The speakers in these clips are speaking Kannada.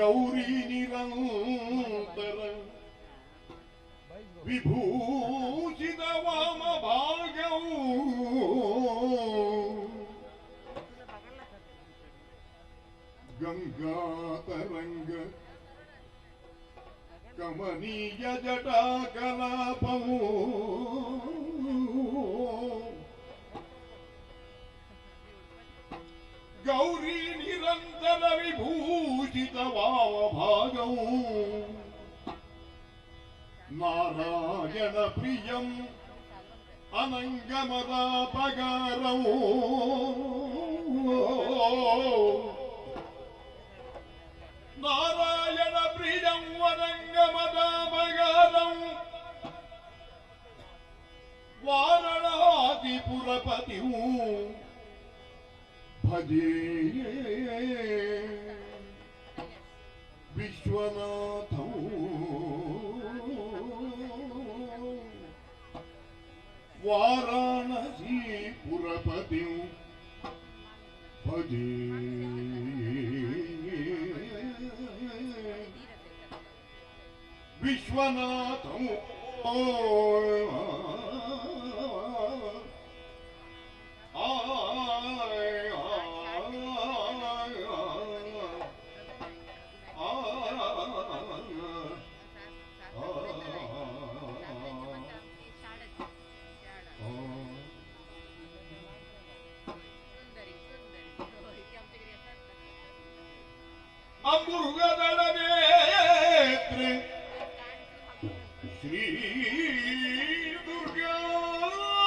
ಗೌರಿ ನಿರಂತರ ವಿಭೂಷಿತ ವಾಮ ಭಾಗವು ಗಂಗಾತರಂಗ ಕಮನೀಯ ಜಟಾ ಕಲಾಪವು ಗೌರಿ ನಿರಂತರ ವಿಭೂಷಿತ ವಾಮ ಭಾಗವು ನಾರಾಯಣ ಪ್ರಿಯಂ ಅನಂಗಮದ ಪಗಾರವು ನಾರಾಯಣ ಪ್ರಿಯಂ ಅನಂಗಮದ ಪಗಾರವು ವಾರಣಾದಿಪುರಪತಿಯು ಭಜೇ ವಿಶ್ವನಾಥವು ವಾರಾಣಸಿ ಪುರಪತಿಯು ಭಜೇ ವಿಶ್ವನಾಥವು ಅಮೃಗದಳ ನೇತ್ರೆ ಶ್ರೀ ದುರ್ಗಾಂಬಿಕೆಯ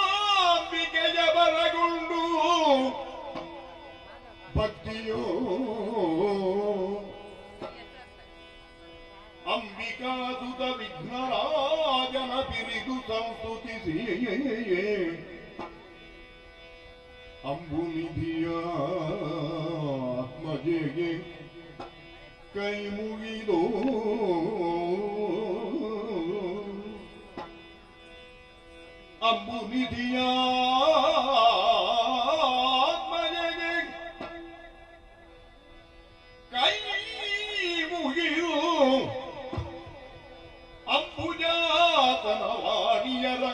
ಬರಗೊಂಡು ಭಕ್ತಿಯೋ ಅಂಬಿಕಾಸುತ ವಿಘ್ನರಾಜನ ಬಿರಿದು ಸಂಸ್ತುತಿಸಿ ಅಂಬುನಿಧಿಯ ಆತ್ಮಜೆಗೆ ಕೈ ಮುಗಿದೋ ಅಂಬುನಿಧಿಯ ಆತ್ಮಜೆಗೆ ಕೈ ಮುಗಿಯೋ ಅಂಬುಜಾತನ ವಾಣಿಯರ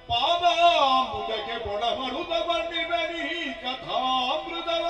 ಪಾದಾಂಬುಜಕ್ಕೆ ಕೊಡಮರುತ ಬನ್ನಿರನಿ ಕಥಾಮೃತವ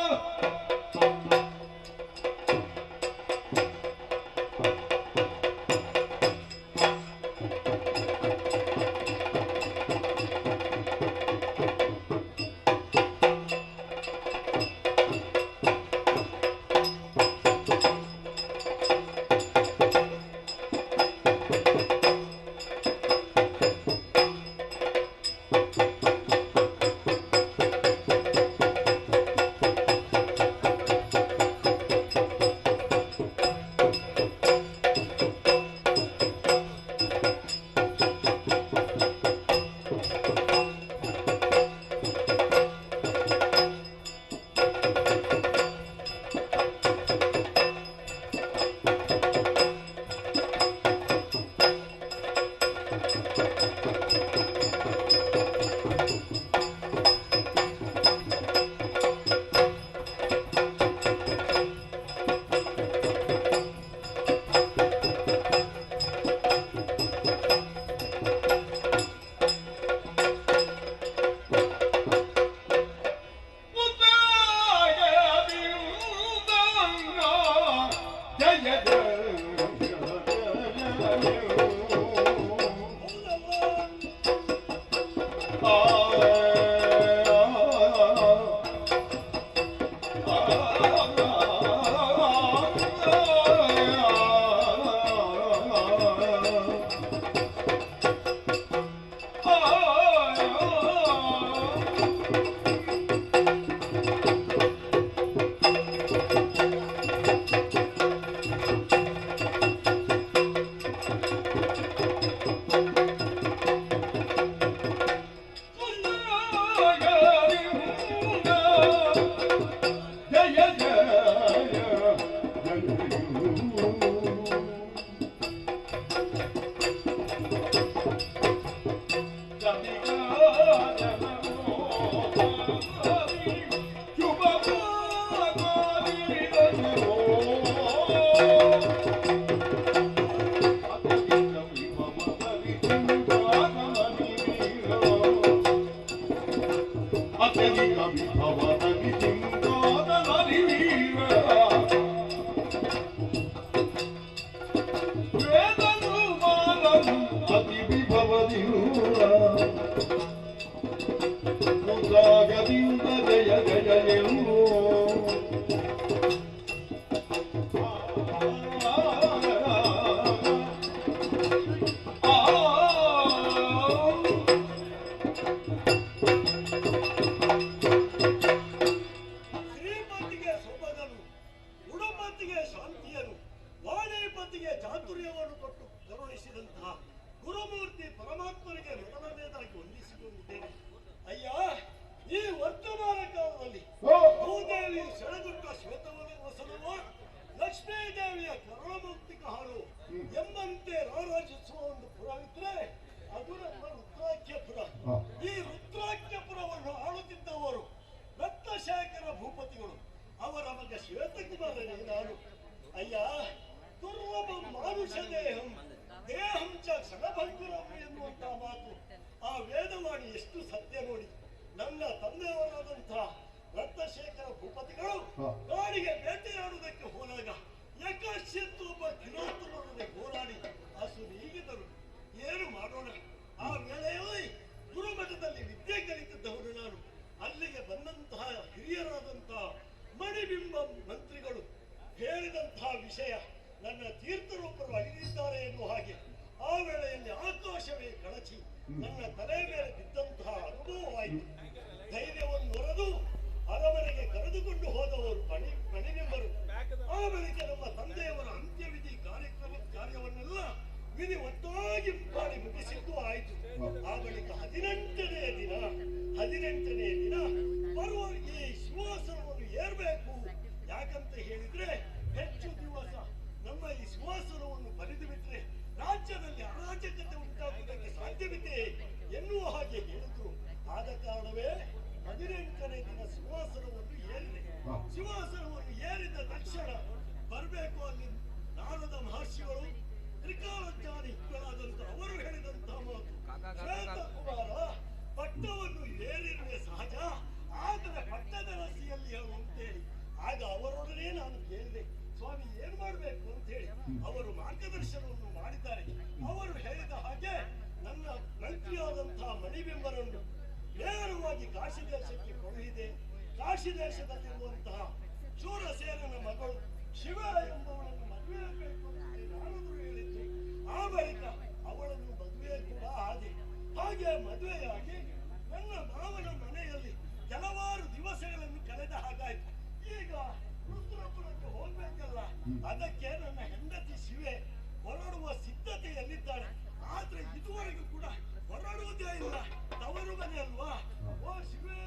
Oh ಐಕ ವಿಭವದ ವಿಚಿಂತಾದ ನರಿವೀರ ವೇದನು ಮಾರನು ಅತಿ ವಿಭವದಿರೂರ ಮುದ್ರಾಗದಿಂದ ಜಯ ಜಯ ಎಲ್ಲೋ ಚಾತುರ್ಯವನ್ನು ಕೊಟ್ಟು ಕರುಣಿಸಿದಂತಹ ಗುರುಮೂರ್ತಿ ಪರಮಾತ್ಮನಿಗೆ ಮೊದಲನೇದಾಗಿ ವಂದಿಸಿಕೊಂಡಿದ್ದೇನೆ. ಅಯ್ಯ, ಈ ವರ್ತಮಾನ ಕಾಲದಲ್ಲಿ ಭೂದೇವಿ ಸೆಳೆದುಟ್ಟ ಶ್ವೇತವಸನವ ಲಕ್ಷ್ಮೀದೇವಿಯ ಕರುಣಮುಕ್ತಿಕ ಹಾಡು ಎಂಬಂತೆ ರಾರಾಜಿಸುವ ಒಂದು ಪುರವಿದ್ರೆ ಅದು ನಮ್ಮ ರುದ್ರಾಖ್ಯಪುರ. ಈ ರುದ್ರಾಖ್ಯಪುರವನ್ನು ಆಳುತ್ತಿದ್ದವರು ರತ್ನಶೇಖರ ಭೂಪತಿಗಳು, ಅವರ ಮಗ ಶ್ವೇತಕುಮಾರನೇ ನಾನು. ಅಯ್ಯ, ದುರ್ಲಭ ಮಾನುಷ ದೇಹಂ ದೇಹಂ ಚ ಕ್ಷಣಭಂಗುರಂ ಎನ್ನುವಂತಹ ಮಾತು ಆ ವೇದವಾಣಿ ಎಷ್ಟು ಸತ್ಯ ನೋಡಿ. ನನ್ನ ತಂದೆಯವರಾದಂತಹ ರತ್ನಶೇಖರ ಭೂಪತಿಗಳು ಕಾಡಿಗೆ ಬೇಟೆಯಾಡುವುದಕ್ಕೆ ಹೋದಾಗ ಏಕಾಶ್ಯತ್ತು ಒಬ್ಬ ಕಿರಾತನೊಡನೆ ಹೋರಾಡಿ ಅಸುನೀಗಿದರು. ಏನು ಮಾಡೋಣ? ಆ ವೇಳೆಯಲ್ಲಿ ಗುರುಮಠದಲ್ಲಿ ವಿದ್ಯೆ ಕಲಿತಿದ್ದವರು ನಾನು. ಅಲ್ಲಿಗೆ ಬಂದಂತಹ ಹಿರಿಯರಾದಂತಹ ಮಣಿಬಿಂಬ ಮಂತ್ರಿಗಳು ಹೇಳಿದಂತಹ ವಿಷಯ ನನ್ನ ತೀರ್ಥರೂಪರು ಅಳಿದಿದ್ದಾರೆ ಎನ್ನುವ ಹಾಗೆ ಆ ವೇಳೆಯಲ್ಲಿ ಆಕಾಶವೇ ಕಳಚಿ ನನ್ನ ತಲೆ ಮೇಲೆ ಬಿದ್ದಂತಹ ಅನುಭವವಾಯಿತು. ಧೈರ್ಯವನ್ನು ಹೊರದು ಅರಮನೆಗೆ ಕರೆದುಕೊಂಡು ಹೋದವರು ಮಣಿಬಿಂಬರು. ಆ ಬಳಿಕ ನಮ್ಮ ತಂದೆಯವರ ಅಂತ್ಯವಿಧಿ ಕಾರ್ಯವನ್ನೆಲ್ಲ ವಿಧಿವತ್ತಾಗಿ ಮಾಡಿ ಮುಗಿಸಿದ್ದು ಆಯಿತು. ಆ ಬಳಿಕ 18ನೇ ದಿನ ಬರುವ ಈ ಸಿಂಹಾಸನವನ್ನು ಏರ್ಬೇಕು. ಯಾಕಂತ ಹೇಳಿದ್ರೆ ಹೆಚ್ಚು ದಿವಸ ನಮ್ಮ ಈ ಸಿಂಹಾಸನವನ್ನು ಬರಿದು ಬಿಟ್ರೆ ರಾಜ್ಯದಲ್ಲಿ ಅರಾಜಕತೆ ಉಂಟಾಗುವುದಕ್ಕೆ ಸಾಧ್ಯವಿದೆ ಎನ್ನುವ ಹಾಗೆ ಹೇಳಿದ್ರು. ಆದ ಕಾರಣವೇ 18ನೇ ದಿನ ಸಿಂಹಾಸನವನ್ನು ಏರಿದೆ. ಸಿಂಹಾಸನವನ್ನು ಏರಿದ ತಕ್ಷಣ ಬರಬೇಕು ಅಲ್ಲಿ ನಾರದ ಮಹರ್ಷಿಗಳು ತ್ರಿಕಾಲಜ್ಞಾನಿಗಳಾದಂತಹ ಅವರು ಹೇಳಿದಂತಹ ಮಾತು, ಶ್ವೇತಕುಮಾರ ಪಟ್ಟವನ್ನು ಏರಿರುವೆ ಸಹಜ, ಆದರೆ ಪಟ್ಟದ ರಸಿಯಲ್ಲಿ ಹೇಳು ಅಂತೇಳಿ. ಆಗ ಅವರೊಡನೆ ನಾನು ಕೇಳಿದೆ, ಸ್ವಾಮಿ ಏನ್ ಮಾಡ್ಬೇಕು ಅಂತ ಹೇಳಿ. ಅವರು ಮಾರ್ಗದರ್ಶನವನ್ನು ಮಾಡಿದ್ದಾರೆ. ಅವರು ಹೇಳಿದ ಹಾಗೆ ನನ್ನ ಮಂತ್ರಿಯಾದಂತಹ ಮಣಿಬಿಂಬರನ್ನು ನೇರವಾಗಿ ಕಾಶಿ ದೇಶಕ್ಕೆ ಕಳುಹಿದೆ. ಕಾಶಿ ದೇಶದಲ್ಲಿರುವಂತಹ ಶೂರಸೇನನ ಮಗಳು ಶಿವ ಎಂಬವಳನ್ನು ಮದುವೆ ಆಗಬೇಕು ಅಂತ ನಾರದರು ಹೇಳಿದ್ದು. ಆ ಬಳಿಕ ಅವಳನ್ನು ಮದುವೆ ಕೂಡ ಆದೆ. ಹಾಗೆ ಮದುವೆಯಾಗಿ ನನ್ನ ಮಾವನ ಮನೆಯಲ್ಲಿ ಕೆಲವಾರು ದಿವಸಗಳನ್ನು ಕಳೆದ ಹಾಗಾಯ್ತು. ಈಗ ರುದ್ರಪುರಕ್ಕೆ ಹೋಗ್ಬೇಕಲ್ಲ, ಅದಕ್ಕೆ ನನ್ನ ಹೆಂಡತಿ ಶಿವೆ ಹೊರಡುವ ಸಿದ್ಧತೆಯಲ್ಲಿದ್ದಾಳೆ. ಆದ್ರೆ ಇದುವರೆಗೂ ಕೂಡ ಹೊರಡುವುದೇ ಇಲ್ಲ. ತವರು ಮನೆ ಅಲ್ವಾ? ಓ ಶಿವೆ,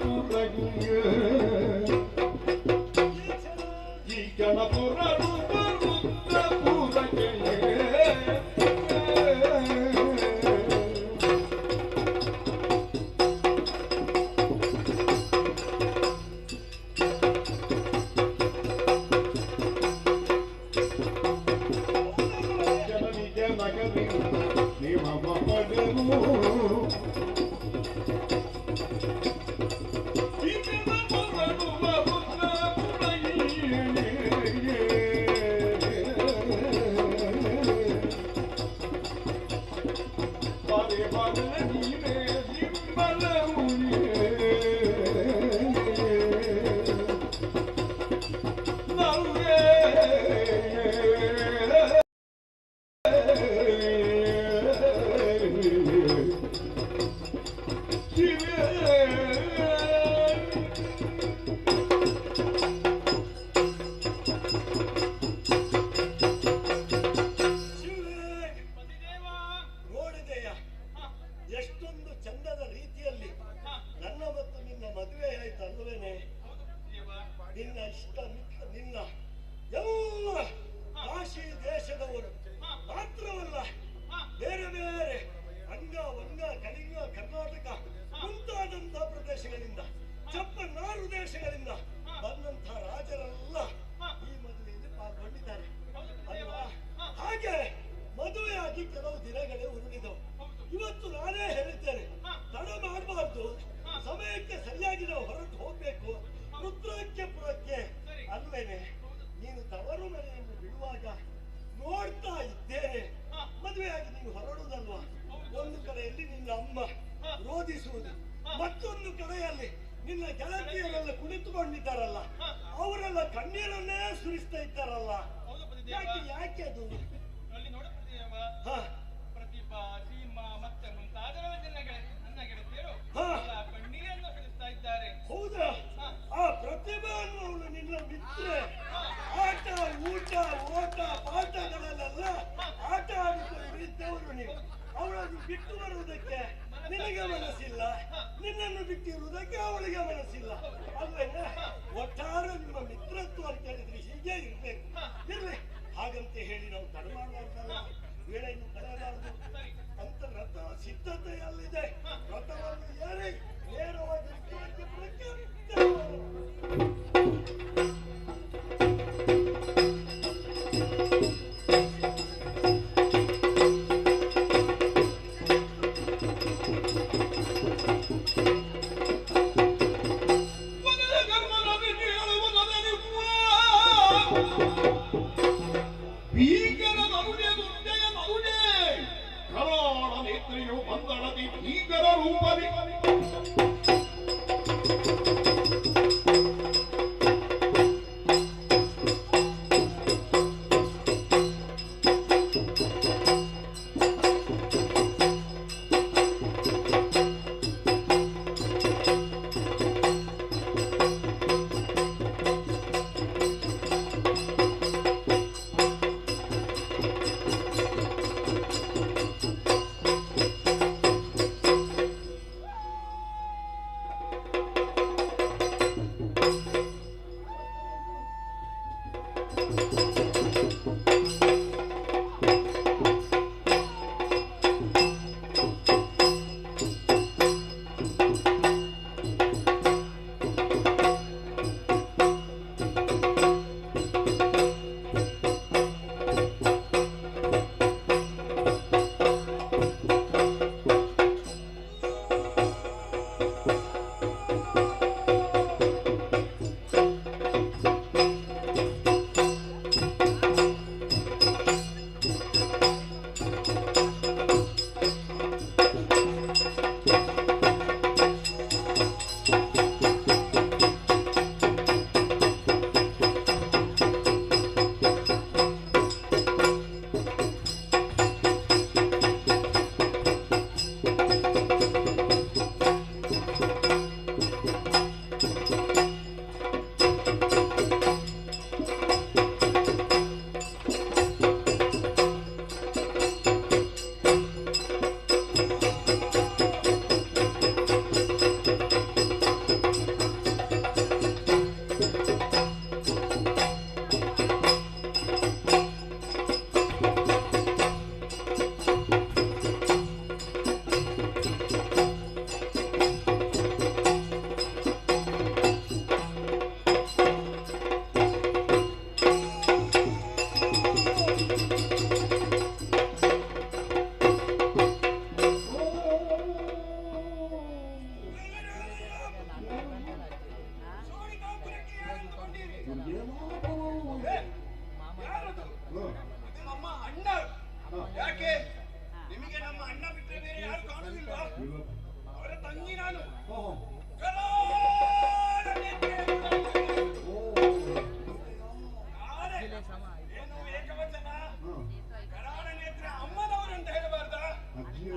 ಪುರಗುಗೆ ಈಗನ ಪುರಡು ಬರುತ್ತ ಪುರಗೆ ಜನನಿಗೆ ನಗರಿಂದ ನಿಮಮ ಪಡೆದು ಎಷ್ಟೊಂದು ಚಂದದ ರೀತಿಯಲ್ಲಿ ನನ್ನ ಮತ್ತು ನಿನ್ನ ಮದುವೆ ಆಯ್ತು ಅಲ್ವೇನೆ. ನಿನ್ನ ಇಷ್ಟ ಮಿತ್ರ ನಿನ್ನ ಎಲ್ಲ ಕಾಶಿ ದೇಶದವರು ಮಾತ್ರವಲ್ಲ, ಬೇರೆ ಬೇರೆ ಅಂಗ ವಂಗ ಕಳಿಂಗ ಕರ್ನಾಟಕ ಮುಂತಾದಂತ ಪ್ರದೇಶಗಳಿಂದ ಚಪ್ಪನಾರು ದೇಶಗಳಿಂದ ಬಂದಂತಹ ರಾಜರೆಲ್ಲ ಈ ಮದುವೆಯಲ್ಲಿ ಪಾಲ್ಗೊಂಡಿದ್ದಾರೆ ಅಲ್ವಾ. ಹಾಗೆ ಮದುವೆಯಾಗಿ ಕೆಲವು ದಿನಗಳೇ ಉರುಳಿದವು. ಇವತ್ತು ನಾನೇ ಹೇಳಿದ್ದೇನೆ, ತಡ ಮಾಡಬಾರ್ದು, ಸಮಯಕ್ಕೆ ಸರಿಯಾಗಿ ನಾವು ಹೊರಟು ಹೋಗ್ಬೇಕು ರುದ್ರಕ್ಕೆಪುರಕ್ಕೆ ಅಲ್ವೇನೆ. ನೀನು ತವರು ಮನೆಯನ್ನು ಬಿಡುವಾಗ ನೋಡ್ತಾ ಇದ್ದೇನೆ, ಮದುವೆಯಾಗಿ ನೀನು ಹೊರಡುವುದಲ್ವಾ. ಒಂದು ಕಡೆಯಲ್ಲಿ ನಿನ್ನ ಅಮ್ಮ ರೋಧಿಸುವುದು, ಮತ್ತೊಂದು ಕಡೆಯಲ್ಲಿ ನಿನ್ನ ಗೆಳತಿಯರೆಲ್ಲ ಕುಳಿತುಕೊಂಡಿದ್ದಾರಲ್ಲ, ಅವರೆಲ್ಲ ಕಣ್ಣೀರನ್ನೇ ಸುರಿಸ್ತಾ ಇದ್ದಾರಲ್ಲ. ಯಾಕೆ ಯಾಕೆ ಅದು? ಪ್ರತಿಭಾ ಸೀಮಾ ಮತ್ತೆ ಮುಂತಾದವರ ನನ್ನ ಗೆಳತಿಯರು ಕಣ್ಣೀರನ್ನು ಸುರಿಸ್ತಾ ಇದ್ದಾರೆ. ಹೌದಾ? ಆ ಪ್ರತಿಭಾ ಅನ್ನೋಳು ನಿನ್ನ ಮಿತ್ರ. ಆಟ ಊಟ ಓಟ ಪಾಠಗಳಲ್ಲೆಲ್ಲ ಆಟ ಆಡಿಕೊಂಡಿದ್ದವರು ನೀವು. ಅವಳನ್ನು ಬಿಟ್ಟು ಬರುವುದಕ್ಕೆ ನಿನಗೆ ಮನಸ್ಸಿಲ್ಲ, ನಿನ್ನನ್ನು ಬಿಟ್ಟಿರುವುದಕ್ಕೆ ಅವಳಿಗೆ ಮನಸ್ಸಿಲ್ಲ ಅಲ್ವೇನೆ. ಒಟ್ಟಾರೆ ನಿಮ್ಮ ಮಿತ್ರತ್ವ ಅಂತ ಹೇಳಿದ್ರೆ ಹೀಗೆ ಇರ್ಬೇಕು. ಇರ್ಲಿ, ಹಾಗಂತ ಹೇಳಿ ನಾವು ತಡ ಮಾಡಬಾರ್ದಲ್ಲ, ವೇಳೆಯನ್ನು ಕಳೆಯಬಾರದು ಅಂತ ರಥ ಸಿದ್ಧತೆಯಲ್ಲಿದೆ. ರಥವನ್ನು ಏರಿ ನೇರವಾಗಿ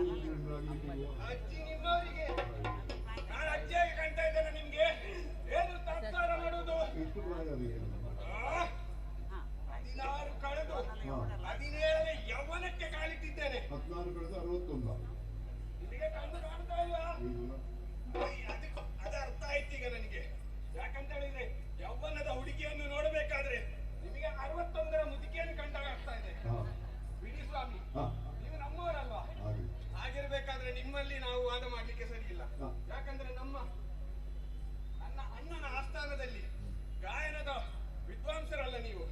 ಅಜ್ಜಿ ನಿಮ್ಮವರಿಗೆ ನಾನು ಅಜ್ಜಿಯಾಗಿ ಕಾಣ್ತಾ ಇದ್ದೇನೆ ನಿಮ್ಗೆ ಏನು ಸಂಸಾರ ಮಾಡುವುದು ಎಷ್ಟು ಪ್ರಾಯ ಅದಕ್ಕೆ? 16 ಕಳೆದು 17ನೇ ಯೌವನಕ್ಕೆ ಕಾಲಿಟ್ಟಿದ್ದೇನೆ. 16 ಕಳೆದು 61. ನಿಮಗೆ ಕಣ್ಣು ಕಾಣ್ತಾ ಇಲ್ವಾ? ಇಲ್ಲ. ಅದು ಅರ್ಥ ಆಯ್ತು ಈಗ ನನಗೆ. ಯಾಕಂತ ಹೇಳಿದ್ರೆ ಯೌವನದ ಹುಡುಗಿಯನ್ನು ನೋಡಬೇಕಾದ್ರೆ ನಿಮಗೆ 61ರ ಮುದುಕಿಯನ್ನು ಕಂಡಾಗ ಆಗ್ತಾ ಇದೆ. ಬಿಡಿ ಸ್ವಾಮಿ, ನೀವು ನಮ್ಮವರಲ್ವಾ? ಹಾಗಿರ್ಬೇಕಾದ್ರೆ ನಿಮ್ಮಲ್ಲಿ ನಾವು ವಾದ ಮಾಡ್ಲಿಕ್ಕೆ ಸರಿ ಇಲ್ಲ. ಯಾಕಂದ್ರೆ ನನ್ನ ಅಣ್ಣನ ಆಸ್ಥಾನದಲ್ಲಿ ಗಾಯನದ ವಿದ್ವಾಂಸರಲ್ಲ ನೀವು.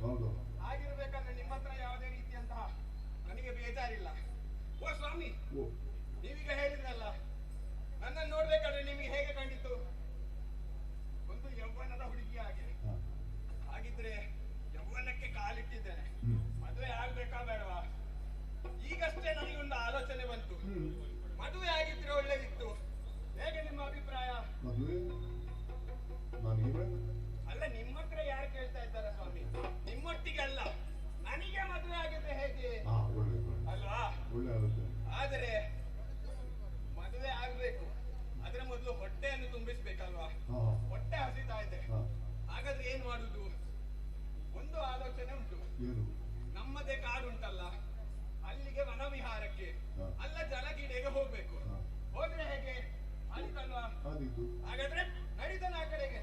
ಹಾಗಿರ್ಬೇಕಾದ್ರೆ ನಿಮ್ಮ ಹತ್ರ ಯಾವುದೇ ರೀತಿಯಂತಹ ನನಗೆ ಬೇಜಾರಿಲ್ಲ. ಓ ಸ್ವಾಮಿ, ನೀವೀಗ ಹೇಳಿದ್ರಲ್ಲ ನನ್ನನ್ನು ನೋಡ್ಬೇಕಾದ್ರೆ ನಿಮಗೆ ಹೇಗೆ ಕಂಡಿತು? ಒಂದು ಯೌವನದ ಹುಡುಗಿ ಹಾಗೆ. ಹಾಗಿದ್ರೆ ಯೌವನಕ್ಕೆ ಕಾಲಿಟ್ಟಿದ್ದೇನೆ, ಮದುವೆ ಆಗ್ಬೇಕಾ ಬೇಡವಾ? ಈಗಷ್ಟೇ ನನಗೊಂದು ಆಲೋಚನೆ ಬಂತು. ಮದುವೆ ಆಗಿದ್ರೆ ಒಳ್ಳೇದಿತ್ತು. ಹೇಗೆ ನಿಮ್ಮ ಅಭಿಪ್ರಾಯ? ಅಲ್ಲ, ನಿಮ್ಮ ಹತ್ರ ಯಾರು ಕೇಳ್ತಾ ಇದ್ದಾರೆ ಸ್ವಾಮಿ? ನಿಮ್ಮೊಟ್ಟಿಗೆ ಅಲ್ಲ, ನನಗೆ ಮದುವೆ ಆಗಿದ್ರೆ ಹೇಗೆ ಅಲ್ವಾ? ಆದರೆ ಮದುವೆ ಆಗ್ಬೇಕು, ಅದರ ಮೊದಲು ಹೊಟ್ಟೆಯನ್ನು ತುಂಬಿಸ್ಬೇಕಲ್ವಾ? ಹೊಟ್ಟೆ ಹಸಿತಾ ಇದೆ. ಹಾಗಾದ್ರೆ ಏನ್ ಮಾಡುದು? ಒಂದು ಆಲೋಚನೆ ಉಂಟು. ನಮ್ಮದೇ ಕಾಡುಂಟಲ್ಲ, ಅಲ್ಲಿಗೆ ವನವಿಹಾರಕ್ಕೆ, ಅಲ್ಲ ಜಲಗಿಡೆಗೆ ಹೋಗ್ಬೇಕು. ಹೋದ್ರೆ ಹೇಗೆ? ಆಯ್ತಲ್ವಾ? ಹಾಗಾದ್ರೆ ನಡೀತಾನೆ ಆ ಕಡೆಗೆ.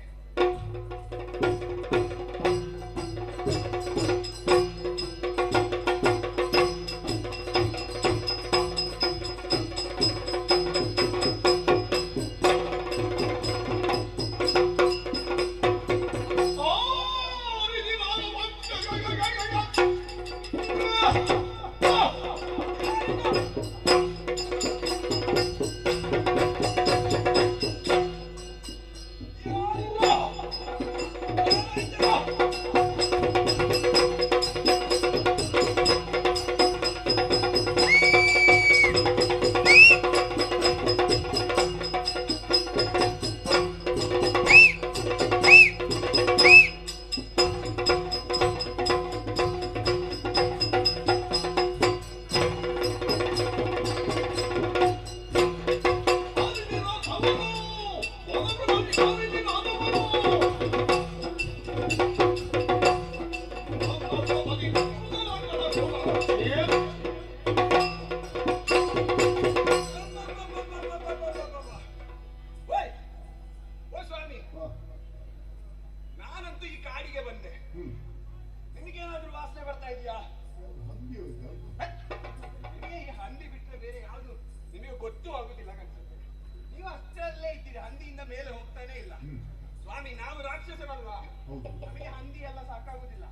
ನಮಗೆ ಹಂದಿ ಎಲ್ಲ ಸಾಕಾಗುದಿಲ್ಲ.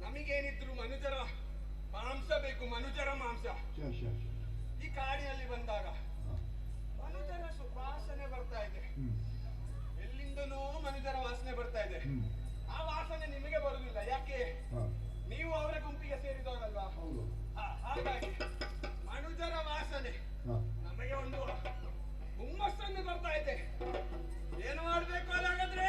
ನಮಗೇನಿದ್ರು ಮನುಜರ ಮಾಂಸ ಬೇಕು, ಮನುಜರ ಮಾಂಸ. ಈ ಕಾಡಿನಲ್ಲಿ ಬಂದಾಗ ಮನುಜರ ವಾಸನೆ ಬರ್ತಾ ಇದೆ, ಎಲ್ಲಿಂದನೋ ಮನುಜರ ವಾಸನೆ ಬರ್ತಾ ಇದೆ. ಆ ವಾಸನೆ ನಿಮಗೆ ಬರುದಿಲ್ಲ, ಯಾಕೆ? ನೀವು ಅವರ ಗುಂಪಿಗೆ ಸೇರಿದವರಲ್ವಾ? ಹಾಗಾಗಿ ಮನುಜರ ವಾಸನೆ ನಮಗೆ ಒಂದು ಹುಮ್ಮಸ್ಸನ್ನು ಬರ್ತಾ ಇದೆ. ಏನು ಮಾಡ್ಬೇಕು ಅದಾಗಾದ್ರೆ?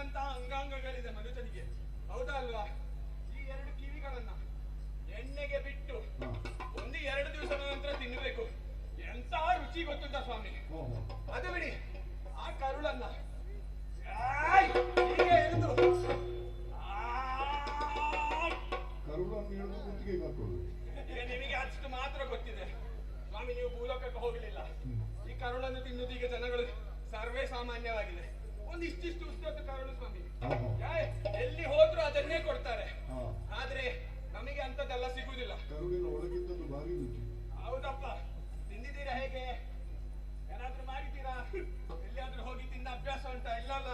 ಬೇಕಾದಂತಹ ಅಂಗಾಂಗಗಳಿದೆ ಮನುಷ್ಯನಿಗೆ, ಹೌದಾ ಅಲ್ವಾ? ಈ ಎರಡು ಕಿವಿಗಳನ್ನ ಎಣ್ಣೆಗೆ ಬಿಟ್ಟು ಒಂದು 2 ದಿವಸದ ನಂತರ ತಿನ್ನಬೇಕು. ಎಂತ ರುಚಿ ಗೊತ್ತುಂಟ ಸ್ವಾಮಿ. ಅದು ಬಿಡಿ, ಆ ಕರುಳನ್ನ ಹೀಗೆ ಹಿಡಿದು ಕರುಳನ್ನು ಹಿಡಿದು ಕುತ್ತಿಗೆಗೆ ಹಾಕೋದು. ಈಗ ನಿಮಗೆ ಅಷ್ಟು ಮಾತ್ರ ಗೊತ್ತಿದೆ ಸ್ವಾಮಿ, ನೀವು ಭೂಲೋಕಕ್ಕೆ ಹೋಗಲಿಲ್ಲ. ಈ ಕರುಳನ್ನು ತಿನ್ನುವುದು ಈಗ ಜನಗಳು ಸರ್ವೇ ಸಾಮಾನ್ಯವಾಗಿದೆ. ಒಂದಿಷ್ಟಿಷ್ಟು ಉದ್ದದ್ದು ಕರುಳು ಸ್ವಾಮಿ, ಎಲ್ಲಿ ಹೋದ್ರೂ ಅದನ್ನೇ ಕೊಡ್ತಾರೆ. ಆದ್ರೆ ನಮಗೆ ಅಂತದೆಲ್ಲ ಸಿಗುವುದಿಲ್ಲ. ಕರುಳಿನ ಒಳಗಿದ್ದದ್ದು ಭಾರಿ ರುಚಿ. ಹೌದಪ್ಪ, ತಿಂದಿದ್ದೀರಾ? ಹೇಗೆ ಏನಾದ್ರೂ ಮಾಡಿದ್ದೀರಾ? ಎಲ್ಲಿಯಾದ್ರೂ ಹೋಗಿ ತಿಂದ ಅಭ್ಯಾಸ ಉಂಟಾ? ಇಲ್ಲಲ್ಲ,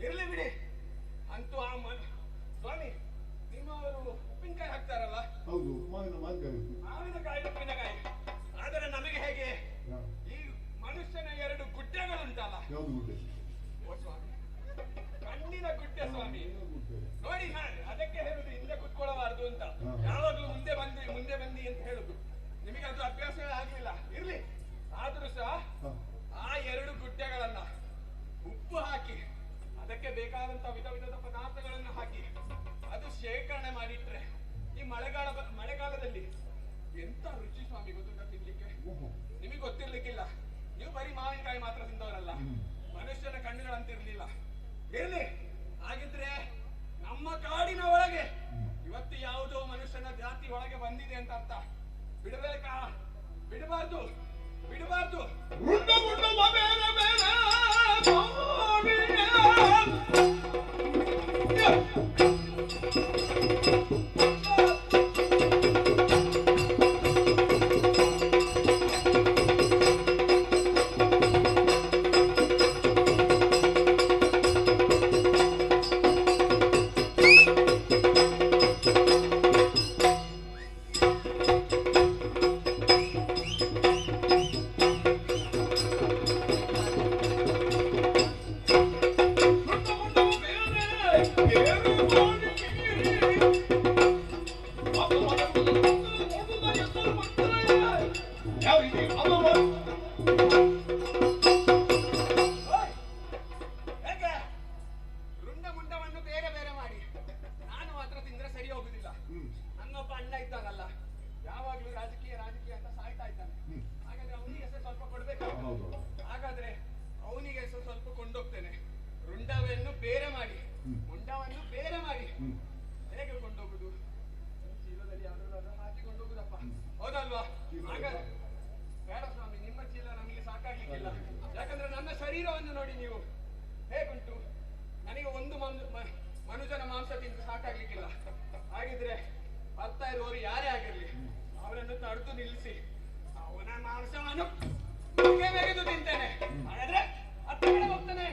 ಇರ್ಲಿ ಬಿಡಿ. ಅಂತೂ ಆ ಸ್ವಾಮಿ, ನಿಮ್ಮವರು ಉಪ್ಪಿನಕಾಯಿ ಹಾಕ್ತಾರಲ್ಲ? ಹೌದು, ಮಾವಿನಕಾಯಿ ಉಪ್ಪಿನಕಾಯಿ. ಆದರೆ ನಮಗೆ ಹೇಗೆ ಈ ಮನುಷ್ಯನ 2 ಗುಡ್ಡೆಗಳುಂಟಲ್ಲ? ಯಾವುದು ಗುಡ್ಡೆ? ಓ ಸ್ವಾಮಿ, ಕಣ್ಣಿನ ಗುಡ್ಡೆ ಸ್ವಾಮಿ. ನೋಡಿ, ಅದಕ್ಕೆ ಹೇಳುದು ಹಿಂದೆ ಕುತ್ಕೊಳ್ಳಬಾರದು ಅಂತ. ಯಾವಾಗ್ಲೂ ಮುಂದೆ ಬಂದಿ ಅಂತ ಹೇಳುದು. ನಿಮಗೆ ಅದು ಅಭ್ಯಾಸವೇ ಆಗ್ಲಿಲ್ಲ. ಇರ್ಲಿ, ಆದ್ರೂ ಸಹ ಆ 2 ಗುಡ್ಡೆಗಳನ್ನ ಉಪ್ಪು ಹಾಕಿ, ಅದಕ್ಕೆ ಬೇಕಾದಂತ ವಿಧ ವಿಧದ ಪದಾರ್ಥಗಳನ್ನು ಹಾಕಿ ಅದು ಶೇಖರಣೆ ಮಾಡಿಟ್ರೆ ಈ ಮಳೆಗಾಲದಲ್ಲಿ ಎಂತ ರುಚಿ ಸ್ವಾಮಿ ಗೊತ್ತುಂಟ ತಿನ್ಲಿಕ್ಕೆ. ನಿಮಗೆ ಗೊತ್ತಿರ್ಲಿಕ್ಕಿಲ್ಲ, ನೀವು ಬರೀ ಮಾವಿನಕಾಯಿ ಮಾತ್ರ ತಿಂದವರಲ್ಲ, ಮನುಷ್ಯನ ಕಣ್ಣುಗಳಂತಿರ್ಲಿಲ್ಲ. ಇರ್ಲಿ, ಹಾಗಿದ್ರೆ ನಮ್ಮ ಕಾಡಿನ ಒಳಗೆ ಇವತ್ತು ಯಾವುದೋ ಮನುಷ್ಯನ ಜಾತಿ ಒಳಗೆ ಬಂದಿದೆ ಅಂತ ಅರ್ಥ. ಬಿಡಬೇಕಾ? ಬಿಡಬಾರ್ದು. ಹಾಗಾದ್ರೆ ಅವನಿಗೆ ಸ್ವಲ್ಪ ಕೊಂಡೋಗ್ತೇನೆ. ರುಂಡವನ್ನು ಬೇರೆ ಮಾಡಿ, ಮುಂಡವನ್ನು ಬೇರೆ ಮಾಡಿ ಹೇಗೆ ಕೊಂಡೋಗುದು? ಚೀಲದಲ್ಲಿ ಯಾವ್ದಾದ್ರು ಹಾಕಿ ಕೊಂಡೋಗುದಪ್ಪ, ಹೌದಲ್ವಾ? ಹಾಗಾದ್ರೆ ಬೇಡ ಸ್ವಾಮಿ, ನಿಮ್ಮ ಚೀಲ ನಮಗೆ ಸಾಕಾಗ್ಲಿಕ್ಕಿಲ್ಲ. ಯಾಕಂದ್ರೆ ನನ್ನ ಶರೀರವನ್ನು ನೋಡಿ ನೀವು ಹೇಗುಂಟು. ನನಗೆ ಒಂದು ಮನುಷ್ಯನ ಮಾಂಸ ತಿಂದು ಸಾಕಾಗ್ಲಿಕ್ಕಿಲ್ಲ. ಹಾಗಿದ್ರೆ ಬರ್ತಾ ಇರುವವರು ಯಾರೇ ಆಗಿರ್ಲಿ, ಅವರನ್ನು ತಡೆದು ನಿಲ್ಲಿಸಿ ಅವನ ಮಾಂಸವನ್ನು ಬೇಗೆದು ತಿಂತೇನೆ. ಹಾಗಾದ್ರೆ ಹತ್ತ ಕಡೆ ಹೋಗ್ತಾನೆ.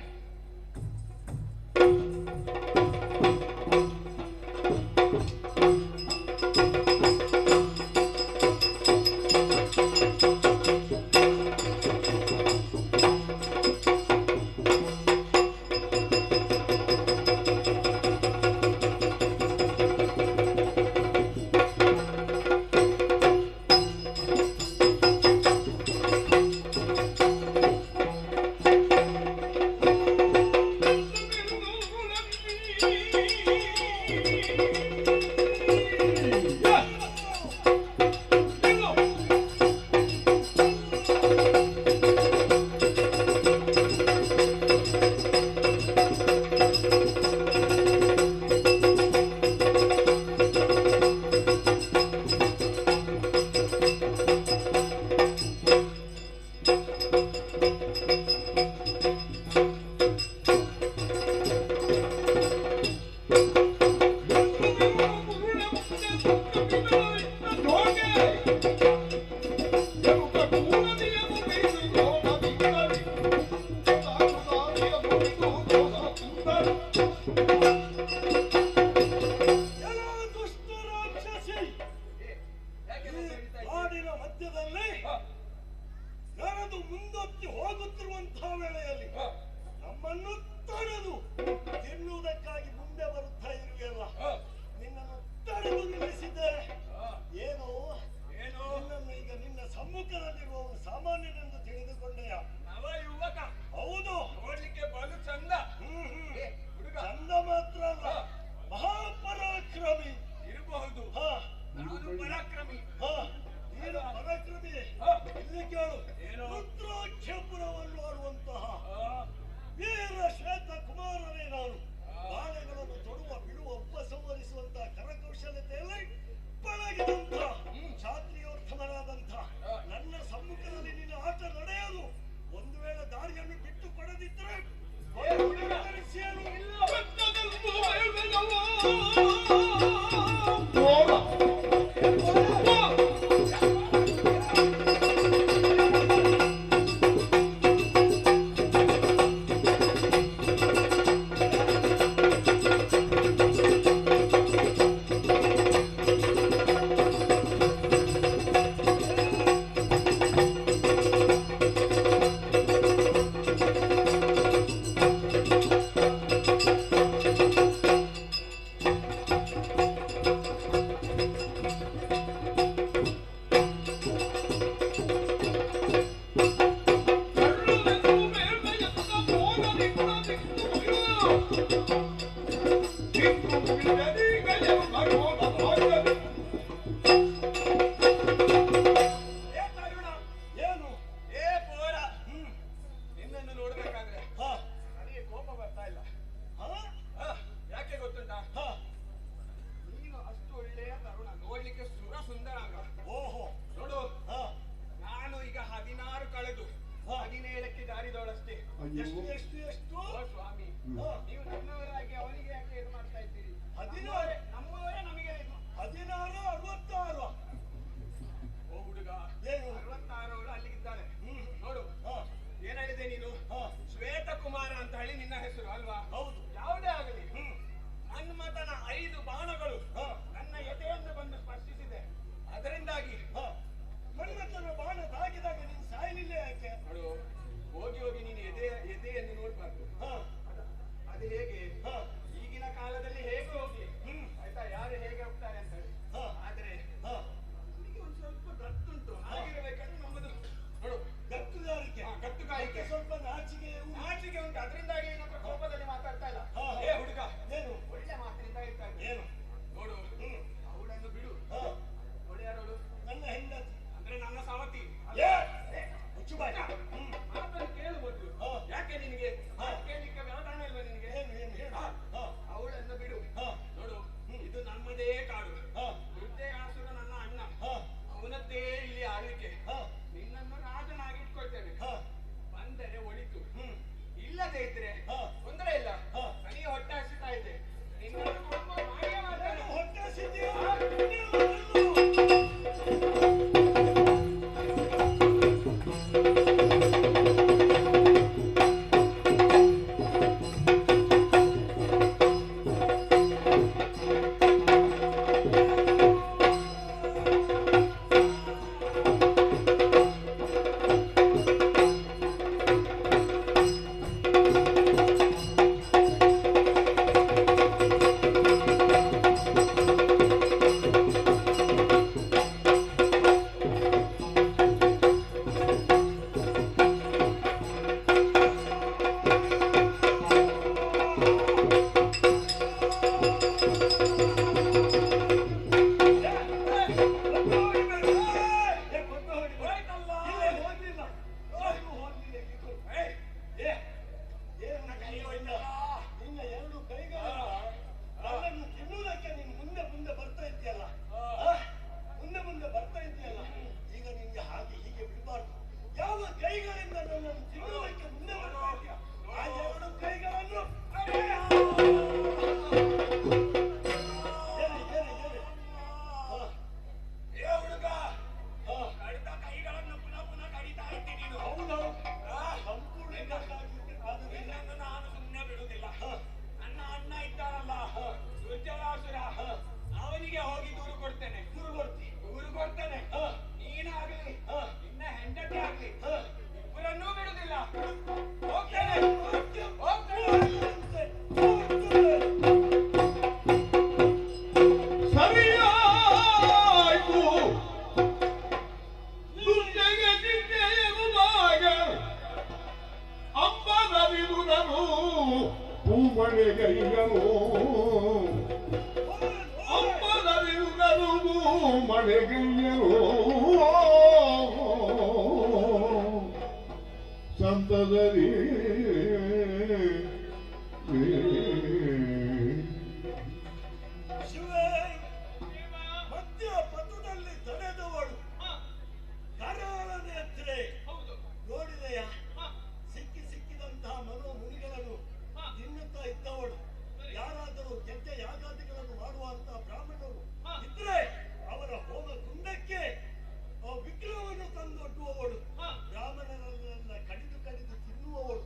ಏನು ಏ ಪೋರ ನಿನ್ನನ್ನು ನೋಡ್ಬೇಕಾದ್ರೆ ನನಗೆ ಕೋಪ ಬರ್ತಾ ಇಲ್ಲ. ಯಾಕೆ ಗೊತ್ತುಂಟಾ? ನೀನು ಅಷ್ಟು ಒಳ್ಳೆಯ ತರುಣ, ನೋಡ್ಲಿಕ್ಕೆ ಸುರ ಸುಂದರಾಂಗ. ಓಹೋ ನೋಡು, ನಾನು ಈಗ 16 ಕಳೆದು 17ಕ್ಕೆ ದಾರಿದವಳಷ್ಟೇ. ಎಷ್ಟು ಎಷ್ಟು ಎಷ್ಟು ಓ ಸ್ವಾಮಿ, ನೀವು ನನ್ನವರಾಗಿ ಅವನಿಗೆ ಯಾಕೆ ಇದು ಮಾಡ್ತಾ ಇದ್ದೀರಿ? 16 ನಮ್ಮವರೇ ನಮಗೆ ಇದು. 16 66 ಓ ಹುಡುಗ, ಏನು 66 ಅಲ್ಲಿಗಿದ್ದಾಳೆ. ನೋಡು, ಏನ್ ಹೇಳಿದೆ ನೀನು? ಶ್ವೇತಕುಮಾರ ಅಂತ ಹೇಳಿ ನಿನ್ನ ಹೆಸರು ಅಲ್ವಾ? ಹೌದು. ಯಾವುದೇ ಆಗಲಿ, ಮನ್ಮಥನ 5 ಬಾಣಗಳು ನನ್ನ ಎದೆಯನ್ನು ಬಂದು ಸ್ಪರ್ಶಿಸಿದೆ. ಅದರಿಂದಾಗಿ ಮನ್ಮಥನ ಬಾಣ ತಾಗಿದಾಗ ನೀನು ಸಾಯಲಿಲ್ಲ ಯಾಕೆ? ನೋಡು, ಹೋಗಿ ಹೋಗಿ ನೀನು ಎದೆಯನ್ನು ನೋಡ್ಬಾರ್ದು. ಅದು ಹೇಗೆ ಈಗಿನ ಕಾಲದಲ್ಲಿ ಹೇಗೆ ಹೋಗ್ಲಿ, ಆಯ್ತಾ, ಯಾರು ಹೇಗೆ ಹೋಗ್ತಾರೆ ಅಂತ ಹೇಳಿ. ಆದ್ರೆ ನಿನಗೆ ಒಂದು ಸ್ವಲ್ಪ ಗತ್ತುಂಟು, ಹಾಗಿರ್ಬೇಕಾದ್ರೆ ನಮ್ಮದು ನೋಡು ಗತ್ತುಗಾರಿಕೆ ಗತ್ತುಗಾರಿಕೆ ಸ್ವಲ್ಪ ನಾಚಿಕೆ ಉಂಟು. ಅದರಿಂದಾಗಿ ನನ್ನ ಕೋಪದಲ್ಲಿ ಮಾತಾಡ್ತಾ ಇಲ್ಲ. ಏ ಹುಡುಗ, ಏನು ಒಳ್ಳೆ ಮಾತಿನಿಂದ ಇರ್ತಾ ಇದ್ದೆ. ಏನು ನೋಡು, ಅವಳನ್ನು ಬಿಡು. ಒಳ್ಳೆಯಾರೋಳು ನನ್ನ ಹೆಂಡತಿ ಅಂದ್ರೆ ನನ್ನ ಸಾವತಿ. ಮುಚ್ಚು ಬಾಯಿ. ಮಾತನ್ನು ಕೇಳು ಮೊದಲು. ಯಾಕೆ ನಿನಗೆ ಕೇಳಲಿಕ್ಕೆ ವ್ಯವಧಾನ ಇಲ್ವಾ ನಿನಗೆ? ಏನು ಏನು ಹೇಳು. ಅವಳನ್ನು ಬಿಡು. ನೋಡು, ಇದು ನಮ್ಮದೇ ಕಾಡು. ವೃದ್ಧೇಯಾಸುರ ನನ್ನ ಅಣ್ಣ, ಅವನದ್ದೇ ಇಲ್ಲಿ ಆಳ್ವಿಕೆ. ನಿನ್ನನ್ನು ರಾಜನಾಗಿ ಇಟ್ಕೊಳ್ತೇನೆ. ಬಂದರೆ ಒಳಿತು, ಇಲ್ಲದೆ ಇದ್ರೆ ತೊಂದರೆ ಇಲ್ಲ. ನನಗೆ ಹೊಟ್ಟೆ ಹಸಿತಾ ಇದೆ. ನಿನ್ನನ್ನು ಕುಟುಂಬ ಮಾಡಿಯೇ ಮಾಡ್ತೇನೆ. ಹೊಟ್ಟೆ ಹಸಿದ್ಯಾ? ಸಂತದರಿ ಶಿವೇ, ಮಧ್ಯ ಪಥದಲ್ಲಿ ತಡೆದವಳು ಕರಾಳ ನೇತ್ರೆ. ನೋಡಿದೆಯಾ, ಸಿಕ್ಕಿದಂತಹ ಮನೋ ಮುನಿಗಳನ್ನು ತಿನ್ನುತ್ತಾ ಇದ್ದವಳು. ಯಾರಾದರೂ ಯಜ್ಞ ಯಾಗಾದಿಗಳನ್ನು ಮಾಡುವಂತಹ ಬ್ರಾಹ್ಮಣರು ಇದ್ರೆ ಅವರ ಹೋಮ ಕುಂಡಕ್ಕೆ ವಿಗ್ರಹವನ್ನು ತಂದೊಡ್ಡುವವಳು. ಬ್ರಾಹ್ಮಣರನ್ನೆಲ್ಲ ಕಡಿದು ತಿನ್ನುವವಳು.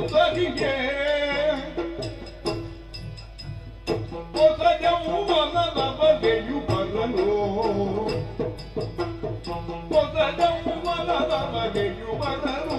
ಸುಂದರಿಗೆ ಹೊಸ ಯೌವನದ ಬಗೆಯು ಬರಲು ಹೊಸ ಯೌವನದ ಬಗೆಯು ಬರಲು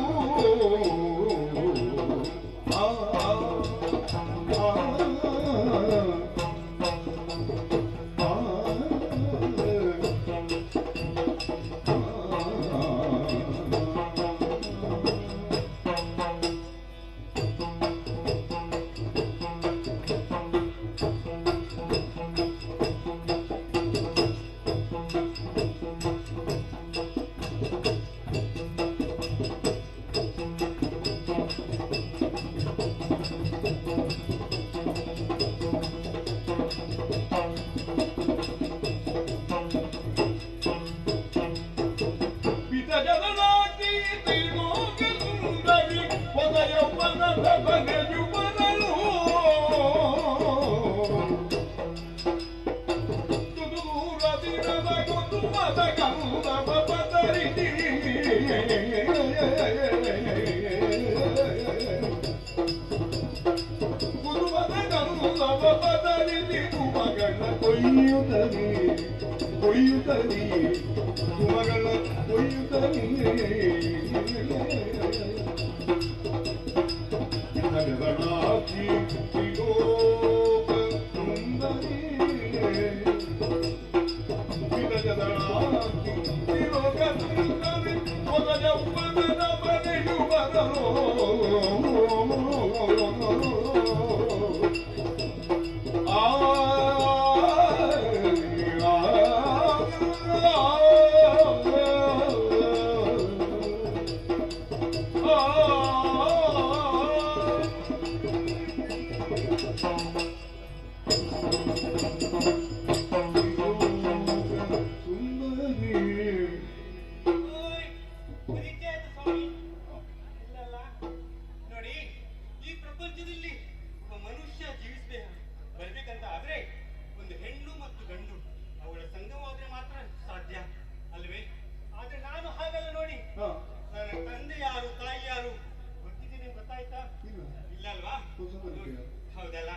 ಹೌದಲ್ಲ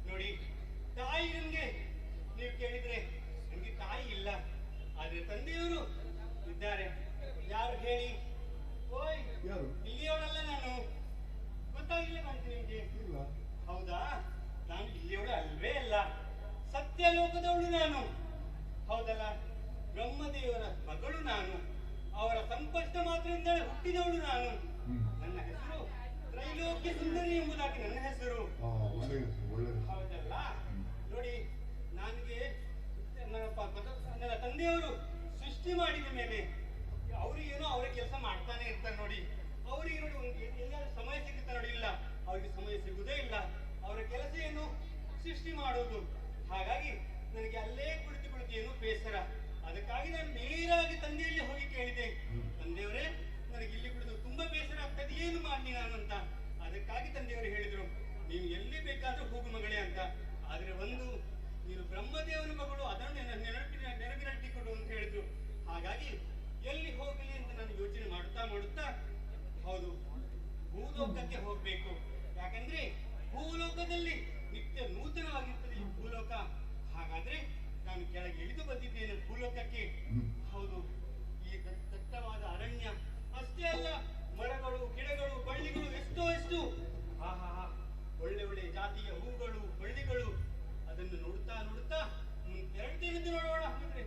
ನೋಡಿ, ತಾಯಿ ನನ್ಗೆ ನೀವು ಕೇಳಿದ್ರೆ ನನ್ಗೆ ತಾಯಿ ಇಲ್ಲ, ಆದ್ರೆ ತಂದೆಯವರು ಇದ್ದಾರೆ. ಯಾರು ಹೇಳಿ? ಓಯ್, ಇಲ್ಲಿಯವಳಲ್ಲ ನಾನು. ಗೊತ್ತಾಗಿಲ್ಲ ಕಾಣ್ತೀನಿ ನಿಮ್ಗೆ? ಹೌದಾ? ನಾನು ಇಲ್ಲಿಯವಳು ಅಲ್ವೇ ಅಲ್ಲ, ಸತ್ಯಲೋಕದವಳು ನಾನು. ಹೌದಲ್ಲ? ಬ್ರಹ್ಮದೇವರ ಮಗಳು ನಾನು, ಅವರ ಸಂಪಷ್ಟ ಮಾತ್ರದಿಂದ ಹುಟ್ಟಿದವಳು ನಾನು. ನನ್ನ ಹೆಸರು ತ್ರೈಲೋಕ್ಯ ಸುಂದರಿ ಎಂಬುದಾಗಿ ನನ್ನ ಹೆಸರು. ಹೌದಲ್ಲ? ನೋಡಿ, ನನಗೆ ನನ್ನ ತಂದೆಯವರು ಸೃಷ್ಟಿ ಮಾಡಿದ ಮೇಲೆ ಅವ್ರಿಗೇನೋ ಅವರ ಕೆಲಸ ಮಾಡ್ತಾನೆ ಇರ್ತಾರೆ. ನೋಡಿ, ಅವರಿಗೆ ನೋಡಿ ಎಲ್ಲಾದ್ರೂ ಸಮಯ ಸಿಗುತ್ತಾ? ನೋಡಿ, ಇಲ್ಲ, ಅವ್ರಿಗೆ ಸಮಯ ಸಿಗುವುದೇ ಇಲ್ಲ. ಅವರ ಕೆಲಸ ಏನು? ಸೃಷ್ಟಿ ಮಾಡೋದು. ಹಾಗಾಗಿ ನನಗೆ ಅಲ್ಲೇ ಕುಳಿತು ಏನು ಬೇಸರ. ಅದಕ್ಕಾಗಿ ನಾನು ನೇರವಾಗಿ ತಂದೆಯಲ್ಲಿ ಹೋಗಿ ಕೇಳಿದೆ, ತಂದೆಯವರೇ, ನನಗೆ ಇಲ್ಲಿ ಕುಳಿತು ತುಂಬಾ ಬೇಸರ ಆಗ್ತದೆ, ಏನು ಮಾಡಿ ನಾನು ಅಂತ. ಅದಕ್ಕಾಗಿ ತಂದೆಯವರು ಹೇಳಿದ್ರು, ನೀನು ಎಲ್ಲಿ ಬೇಕಾದ್ರೂ ಹೋಗು ಮಗಳೇ ಅಂತ. ಆದ್ರೆ ಒಂದು, ನೀನು ಬ್ರಹ್ಮದೇವನ ಮಗಳು, ಅದನ್ನು ನೆನಪಿನಟ್ಟಿಕೊಡು ಅಂತ ಹೇಳಿದ್ರು. ಹಾಗಾಗಿ ಎಲ್ಲಿ ಹೋಗಲಿ ಅಂತ ನಾನು ಯೋಚನೆ ಮಾಡುತ್ತಾ ಹೌದು, ಭೂಲೋಕಕ್ಕೆ ಹೋಗ್ಬೇಕು. ಯಾಕಂದ್ರೆ ಭೂಲೋಕದಲ್ಲಿ ನಿತ್ಯ ನೂತನವಾಗಿರ್ತದೆ ಈ ಭೂಲೋಕ. ಹಾಗಾದ್ರೆ ನಾನು ಕೆಳಗೆ ಇಳಿದು ಬಂದಿದ್ದೇನೆ ಭೂಲೋಕಕ್ಕೆ. ಹೌದು, ಈ ದಟ್ಟವಾದ ಅರಣ್ಯ ಅಷ್ಟೇ ಅಲ್ಲ, ಮರಗಳು, ಗಿಡಗಳು, ಬಳ್ಳಿಗಳು ಎಷ್ಟು ಆಹಾ, ಒಳ್ಳೆ ಜಾತಿಯ ಹೂಗಳು, ಬಳ್ಳಿಗಳು. ಅದನ್ನು ನೋಡುತ್ತಾ ಎರಡನೇದು ನೋಡೋಣ ಹಾಗಾದ್ರೆ.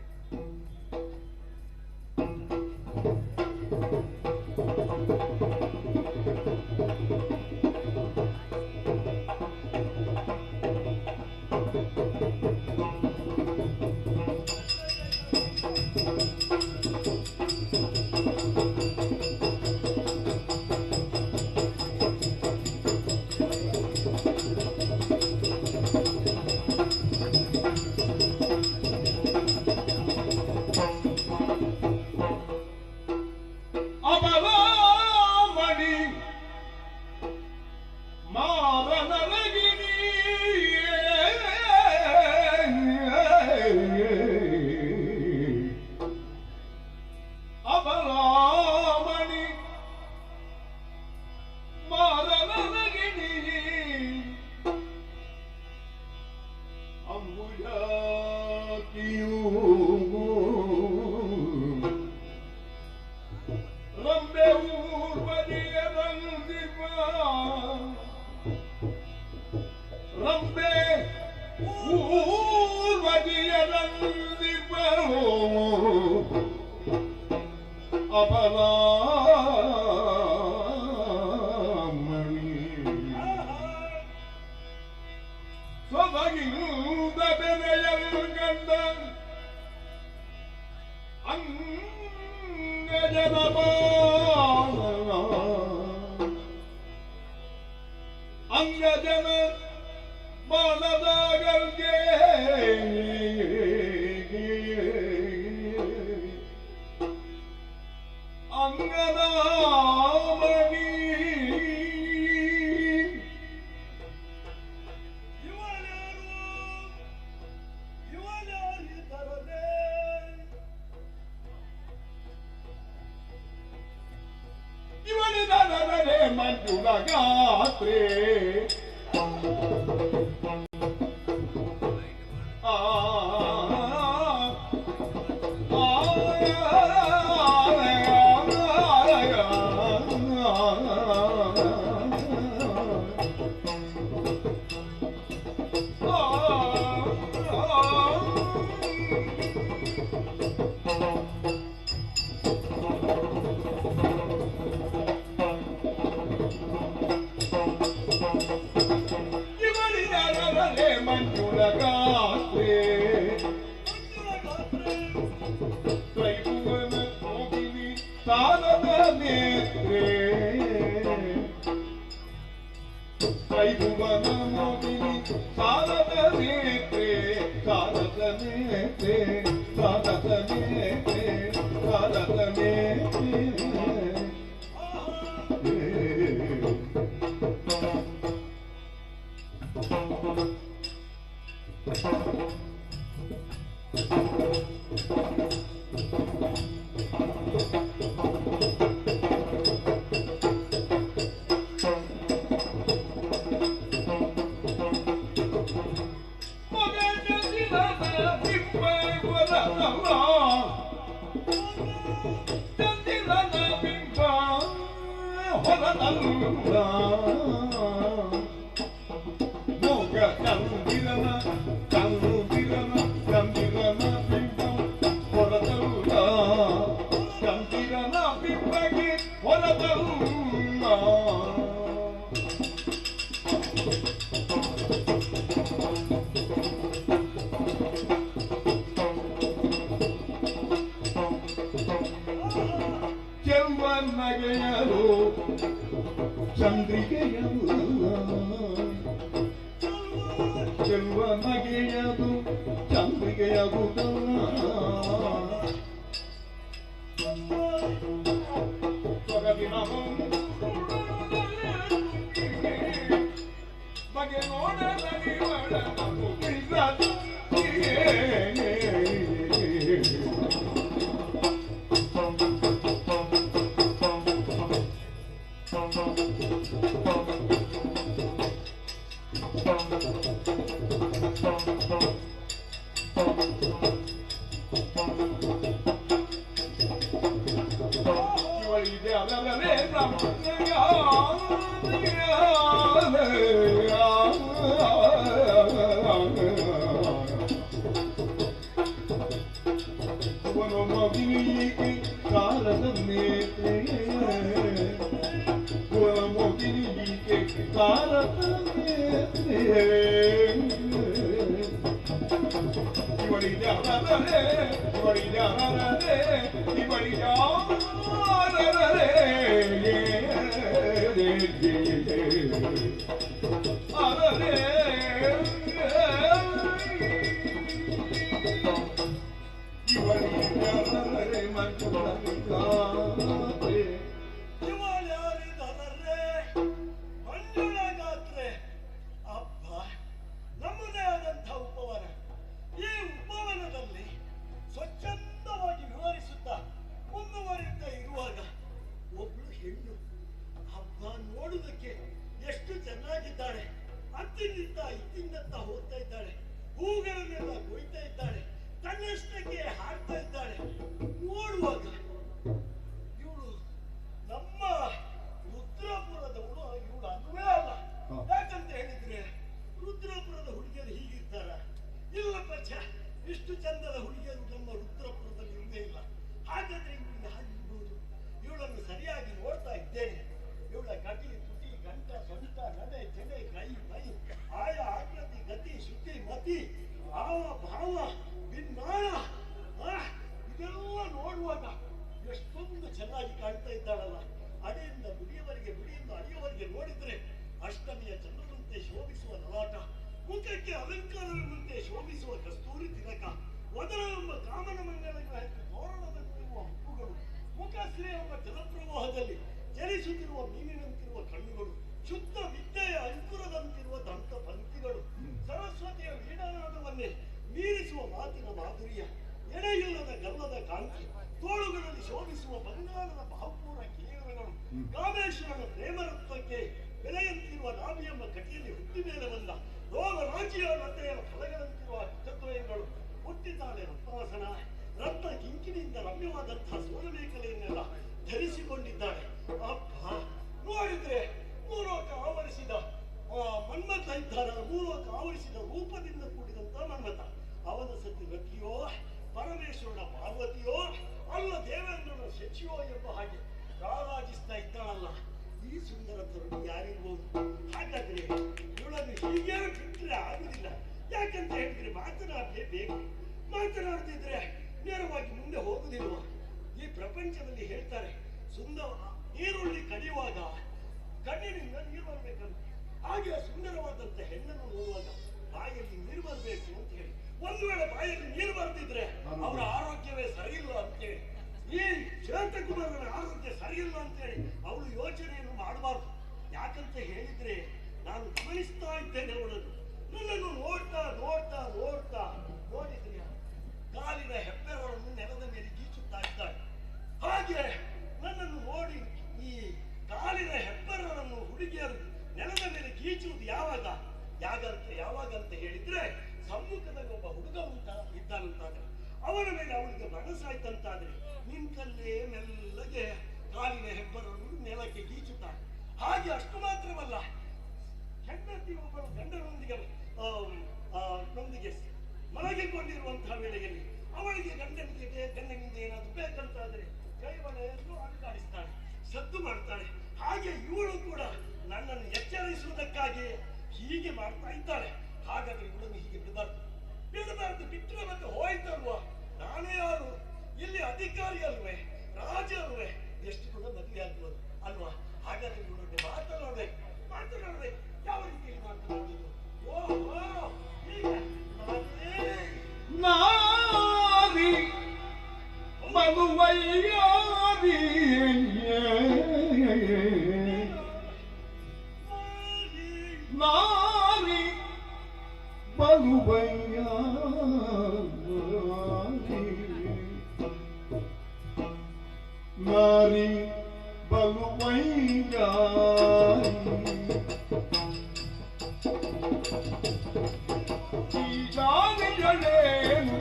ರಂಬೆ ಊರ್ವದಿಯರಲ್ಲಿ ಬರೋ ಅಬಲಾಮಣಿ ಸೊಬಗಿಂದ ಬೆಲೆಯಲು ಕಂಡ ಅಂಗಜನ ಅಂಗಜನ ಬಾಣದಾಗಲ್ಗೆ ಅಂಗನಾಮಣಿ ಇವನಿದರೆ ಮಂಜುಳ ಗಾತ್ರೆ ಮಂಜುಳ ಗಾತ್ರೆ ತ್ರೈಭುವನ ಮೋಹಿನಿ ಸಾರದ ನೇತ್ರೆ ತ್ರೈಭುವನ ಮೋಹಿನಿ ಸಾರದ ನೇತ್ರೆ ಸಾರದ ನೇತ್ರೆ ಸಾರದ ನೇತ್ರೆ ಸಾರದ ನೇತ್ರೆ ಚೆಲ್ವನ್ನಗೆಯರು ಚಂದ್ರಿಕೆಯದು ಚೆಲ್ವನ್ನಗೆಯದು ಚಂದ್ರಿಕೆಯದು ಸೊಗದಿನ ಬಗೆ ನೋಡಲಿ ಹೂಗಳನ್ನೆಲ್ಲ ಕೊಯ್ತಾ ಇದ್ದಾಳೆ, ತನ್ನಷ್ಟಕ್ಕೆ ಹಾಡ್ತಾ ಇದ್ದಾಳೆ. ನೋಡುವಾಗ ಇವಳು ನಮ್ಮ ರುದ್ರಪುರದವಳು, ಇವಳು ಅದುವೇ ಅಲ್ಲ. ಯಾಕಂತ ಹೇಳಿದ್ರೆ ರುದ್ರಪುರ ಇಷ್ಟು ಚಂದದ ಹುಡುಗಿಯರು ನಮ್ಮ ರುದ್ರಪುರದಲ್ಲಿ ಇರುವುದೇ ಇಲ್ಲ. ಹಾಗಾದ್ರೆ ಇವಳು ಹಾಗಿರ್ಬೋದು? ಇವಳನ್ನು ಸರಿಯಾಗಿ ನೋಡ್ತಾ ಇದ್ದೇನೆ. ಇವಳ ಕಟಿ, ತುಟಿ, ಗಂಟ, ಸೊಂಟ, ನಡೆ, ಚೆಡೆ, ಕೈ, ಮೈ, ಆಯ, ಆಕೃತಿ, ಗತಿ, ಶುದ್ಧಿ, ಮತಿ, ಭಾವ, ಭಾವ, ವಿಜ್ಞಾನ, ಇದೆಲ್ಲ ನೋಡುವಾಗ ಎಷ್ಟೊಂದು ಚೆನ್ನಾಗಿ ಕಾಣ್ತಾ ಇದ್ದಾಳಲ್ಲ. ಅಡೆಯಿಂದ ಬಿಡಿಯವರೆಗೆ, ಬಿಡಿಯಿಂದ ಅಡಿಯವರೆಗೆ ನೋಡಿದ್ರೆ ಅಷ್ಟಮಿಯ ಚಂದ್ರನಂತೆ ಶೋಭಿಸುವ ಲಲಾಟ, ಮುಖಕ್ಕೆ ಅಲಂಕಾರವೆಂಬಂತೆ ಶೋಭಿಸುವ ಕಸ್ತೂರಿ ತಿಲಕ, ವದನವೆಂಬ ಕಾಮನ ಮಂಗಲಗಳ ತೋರಣದಂತಿರುವ ಹಕ್ಕುಗಳು, ಮುಖಶ್ರೀ ಎಂಬ ಜಲಪ್ರವಾಹದಲ್ಲಿ ಚಲಿಸುತ್ತಿರುವ ಮೀನಿನಂತಿರುವ ಕಣ್ಣುಗಳು, ಶುದ್ಧ ವಿದ್ಯೆಯ ಅಂಕುರದಂತಿರುವ ದಂತ ಪಂಕ್ತಿಗಳು, ಸರಸ್ವತಿಯ ವೀಣಾನಾದವನ್ನೇ ಮೀರಿಸುವ ಮಾತಿನ ಮಾಧುರ್ಯ, ಎಡೆಯಿಲ್ಲದ ಗಲ್ಲದ ಕಾಂತಿ, ತೋಳುಗಳಲ್ಲಿ ಶೋಭಿಸುವ ಬಂಗಾರದ ಭಾವಪೂರ್ಣ ಕಿರೀಟಗಳು, ಕಾಮೇಶ್ವರನ ಪ್ರೇಮರತ್ವಕ್ಕೆ ಬೆಲೆಯಂತಿರುವ ನಾಭಿ ಎಂಬ ಕಟಿಯಲ್ಲಿ ಹುಟ್ಟಿ ಮೇಲೆ ಬಂದ ರೋಗ ರಾಜಿಯ ಲತೆಯ ಫಲಗಳಂತಿರುವ ಚಿತ್ರದ್ವಯಗಳು, ಹುಟ್ಟಿದ್ದಾಳೆ ರತ್ನಾಸನ, ರತ್ನ ಕಿಂಕಿನಿಂದ ರಮ್ಯವಾದಂತಹ ಸೋಲಮೇಕಲೆಯನ್ನೆಲ್ಲ ಧರಿಸಿಕೊಂಡಿದ್ದಾಳೆ. ಅಪ್ಪ, ನೋಡಿದ್ರೆ ಮೂಲೋಕ ಆವರಿಸಿದ ಮನ್ಮಥ ಇದ್ದಾರ, ಮೂಲೋಕ ಆವರಿಸಿದ ರೂಪದಿಂದ ಕೂಡಿದಂತ ಮನ್ಮಥ. ಅವನ ಸತಿ ರತಿಯೋ, ಪರಮೇಶ್ವರನ ಪಾರ್ವತಿಯೋ, ಅಲ್ಲ ದೇವೇಂದ್ರನ ಶಚಿಯೋ ಎಂಬ ಹಾಗೆ ರಾರಾಜಿಸ್ತಾ ಇದ್ದಾಳಲ್ಲ. ಈ ಸುಂದರ ತರುಣಿ ಯಾರಿರ್ಬೋದು? ಹಾಗಾದ್ರೆ ಇವಳನ್ನು ಹೀಗೆ ಬಿಟ್ಟರೆ ಆಗುದಿಲ್ಲ. ಯಾಕಂತ ಹೇಳಿದ್ರೆ ಮಾತನಾಡಲೇಬೇಕು. ಮಾತನಾಡದಿದ್ರೆ ನೇರವಾಗಿ ಮುಂದೆ ಹೋಗುದಿಲ್ವ? ಈ ಪ್ರಪಂಚದಲ್ಲಿ ಹೇಳ್ತಾರೆ, ಸುಂದರ ನೀರುಳ್ಳಿ ಕಡಿಯುವಾಗ ಕಣ್ಣಿನಿಂದ ನೀರು ಬರ್ಬೇಕಂತ. ಹಾಗೆ ಸುಂದರವಾದಂತ ಹೆಣ್ಣನ್ನು ನೋಡುವಾಗ ಬಾಯಲ್ಲಿ ನೀರು ಬರಬೇಕು ಅಂತ ಹೇಳಿ. ಒಂದು ವೇಳೆ ಬಾಯಲ್ಲಿ ನೀರು ಬರ್ತಿದ್ರೆ ಅವರ ಆರೋಗ್ಯವೇ ಸರಿಯಿಲ್ಲ ಅಂತೇಳಿ, ಈ ಶ್ವೇತಕುಮಾರನ ಆರೋಗ್ಯ ಸರಿಯಿಲ್ಲ ಅಂತೇಳಿ ಅವಳು ಯೋಚನೆಯನ್ನು ಮಾಡಬಾರ್ದು. ಯಾಕಂತ ಹೇಳಿದ್ರೆ ನಾನು ಗಮನಿಸ್ತಾ ಇದ್ದೇನೆ ಅವಳನ್ನು. ನನ್ನನ್ನು ನೋಡ್ತಾ ನೋಡ್ತಾ ನೋಡ್ತಾ ನೋಡಿದ್ರೆ ಕಾಲಿನ ಹೆಬ್ಬೆರಳನ್ನು ನೆಲದ ಮೇಲೆ ಗೀಚುತ್ತಾ ಇದ್ದಾಳೆ. ಹಾಗೆ ನನ್ನನ್ನು ನೋಡಿ ಈ ಕಾಲಿನ ಹೆಬ್ಬೆರಳನ್ನು ಹುಡುಗಿಯರು ನೆಲದ ಮೇಲೆ ಗೀಚುವುದು ಯಾವಾಗಂತ ಹೇಳಿದ್ರೆ ಸಮ್ಮುಖದಲ್ಲಿ ಒಬ್ಬ ಹುಡುಗ ಇದ್ದಾನಂತಾದ್ರೆ, ಅವನ ಮೇಲೆ ಅವಳಿಗೆ ಮನಸ್ಸಾಯ್ತಂತಾದ್ರೆ ನಿಂತಲ್ಲೇ ಮೆಲ್ಲಗೆ ಕಾಲಿನ ಹೆಬ್ಬೆರಳನ್ನು ನೆಲಕ್ಕೆ ಗೀಚುತ್ತಾಳೆ. ಹಾಗೆ ಅಷ್ಟು ಮಾತ್ರವಲ್ಲ, ಹೆಂಡತಿ ಒಬ್ಬಳು ಗಂಡನೊಂದಿಗೆ ಮಲಗಿಕೊಂಡಿರುವಂತಹ ವೇಳೆಯಲ್ಲಿ ಅವಳಿಗೆ ಗಂಡನಿಂದ ಏನಾದ್ರು ಬೇಕಂತಾದ್ರೆ ಕೈವಳೆಯನ್ನು ಅಲುಗಾಡಿಸ್ತಾಳೆ, ಸದ್ದು ಮಾಡ್ತಾಳೆ. ಹಾಗೆ ಇವಳು ಕೂಡ ನನ್ನನ್ನು ಎಚ್ಚರಿಸುವುದಕ್ಕಾಗಿ ಹೀಗೆ ಮಾಡ್ತಾ ಇದ್ದಾಳೆ. ಹಾಗಾದ್ರೆ ಇವಳನ್ನು ಹೀಗೆ ಬಿಡಬಾರ್ದು. ಬಿಟ್ಟರೆ ಮತ್ತೆ ಹೋಯ್ತಲ್ವಾ? ನಾನೇ ಯಾರು? ಇಲ್ಲಿ ಅಧಿಕಾರಿ ಅಲ್ವೇ, ರಾಜ ಅಲ್ವೇ? ಎಷ್ಟು ಕೂಡ ಮದುವೆ ಆಗ್ಬೋದು ಅಲ್ವಾ? ಹಾಗಾದ್ರೆ ಇವಳೊಂದು ಮಾತನಾಡ್ಬೇಕು. ಯಾವ ರೀತಿಯಲ್ಲಿ ಮಾತನಾಡುವುದು? ಓಹೋ, ನಾರಿ ಮಗುವಯ್ಯಾರಿ ನಾರಿ ಬಲುವಯ್ಯ ನಾರಿ ಬಲುವಯ್ಯ ಜಾನಿಯಳೇನು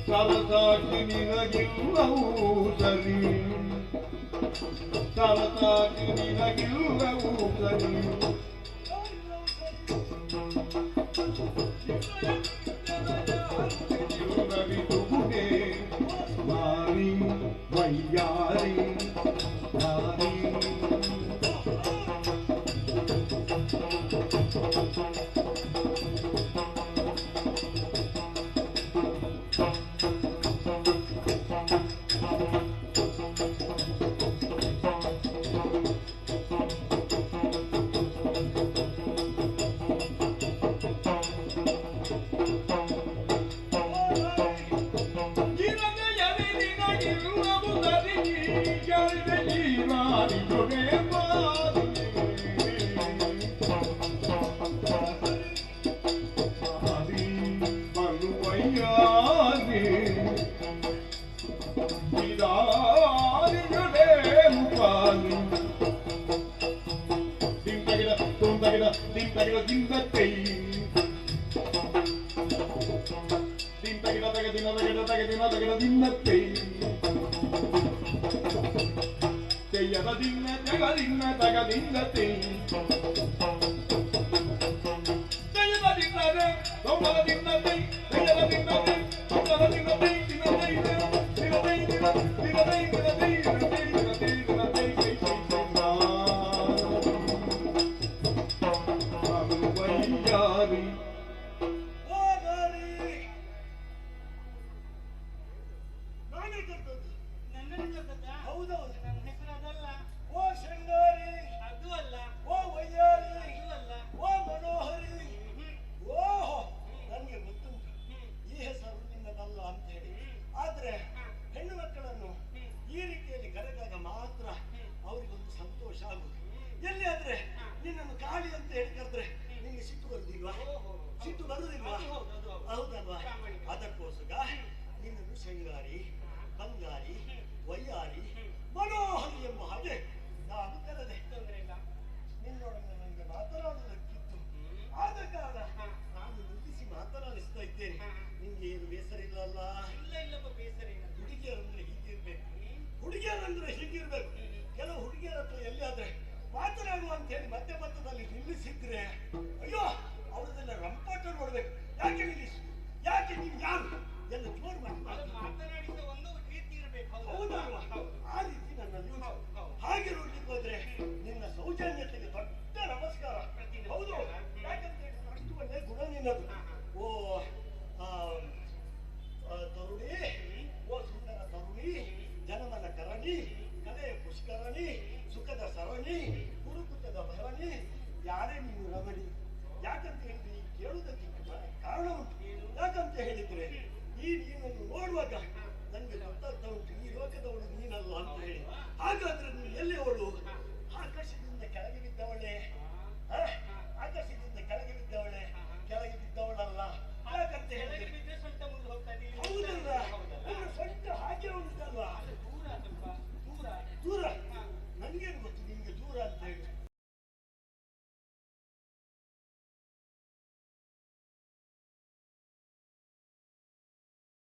ಸರಸಾಗಿ ನಿನಗಿಲ್ಲವೂ ಸರಿ, ಸರಸಾಗಿ ನಿನಗಿಲ್ಲವೂ ಸರಿ. ನವಿದುಗುಡೆ ಮಾರಿ ವಯ್ಯಾರಿ ಮಾರಿ ತಗಡ ದಿನ್ನತ್ತೈ ದಿನ ತಗಡ ತಗ ದಿನ ತಗಡ ತಗ ದಿನ ತಗಡ ದಿನ್ನತ್ತೈ ತೆಯ್ಯದ ದಿನ ತಗ ದಿನ ತಗ ದಿನ್ನತ್ತೈ ತೆಯ್ಯದ ದಿನ್ನದೆ ದೊಂಬದ ದಿನ್ನತ್ತೈ ತೆಯ್ಯದ ದಿನ್ನದೆ ದೊಂಬದ ದಿನ್ನತ್ತೈ ದಿನತ್ತೈ ದಿನತ್ತೈ ದಿನತ್ತೈ ದಿನತ್ತೈ ಶೃಂಗಾರಿ ಬಂಗಾರಿ ವಯ್ಯಾರಿ ಮನೋಹರಿ ಎಂಬ ಹಾಗೆ